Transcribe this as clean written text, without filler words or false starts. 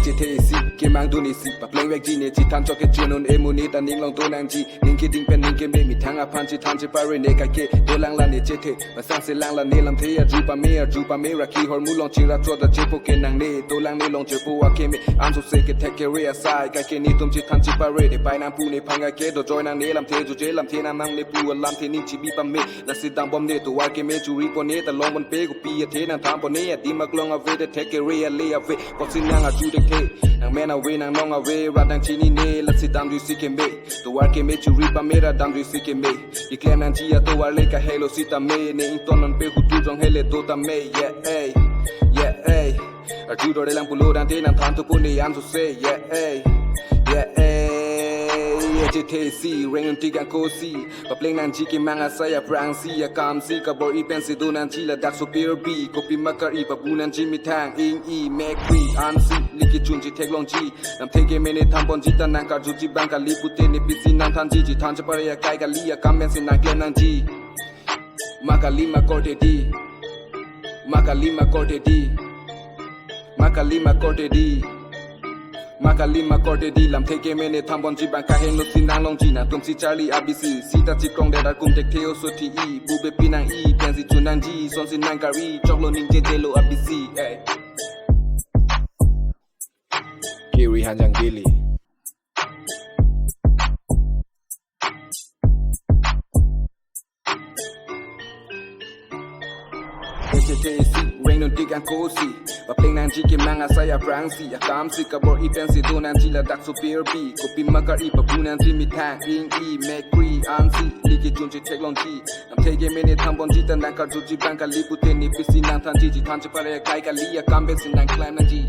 CHETHE ISI Kemang isi Paplang wek jine Jitan choke junon emunita Ning long donang ji Ning ke ding pen ning ke me Mi tanga panchi tanchi pare ne ka ke Dolang la ne chethe Basang se lang la ne lam thea Jupa me raki hor mulong chira Choda jepo ke nang ne Dolang ne long jepo wa ke me Anso se ke take care aside Ka ke ni tum chi tanchi pare De pai nang pu ne panga ke Do join nang ne lam the ju je lam the nang nang ne pu lam the ning chi bi pa me La sit down bom ne to wa ke me chu ri po ne Ta long bon pe ko pi the nang tham po ne Di mak long ave de take care le ave Ko sin nang a ju de ke Nang men away nang long away Radang chini ne La sit down du si ke me To wa ke me chu ri pa me ra dang du si ke me Di klem nang chi a to wa le ka hello sita me Ne in ton non pe ku tu jong hele do ta me Yeah ay Yeah ay A ju do de lang pulo dan te nang tham to po ne am so say Yeah ay Yeah ay CHETHE ISI Ring tigang kosi Papling nang jiki manga saya prang si ya kam si kabor i pensi do nang chila dak superior b kopi makar i pabu nang jimi tang ing i make free ansi liki chunji teklong ji nam tege mene tampon jita nang kar juji bangka lipute ne bisi nang tan ji tan chapare ya kai ka liya kamen sin nang klem nang ji makalima korte di makalima korte di makalima korte di Makalima korte di lam teke mene thambon ji bang ka hen lo sin nang long ji na tum si Charlie ABC sita chi krong de da kum tek theo so ti i bu be pinang i pen si chunang ji son sin nang kari choklo ning je je lo ABC Kiri hanzangdily CHETHE ISI Ring non tigang kosi Papling nang jiki manga saya prang si Ya kam si kabor i pen si do nang jila dak superior b Kopi makar i pabu nang jimi tang ing i make free ansi Liki chunji teklong ji Nam tege mene thambon jita nang kar juji bangka lipute ni bisi nang tan ji Tan chipare kai ka liya kambe sin nang climb nang ji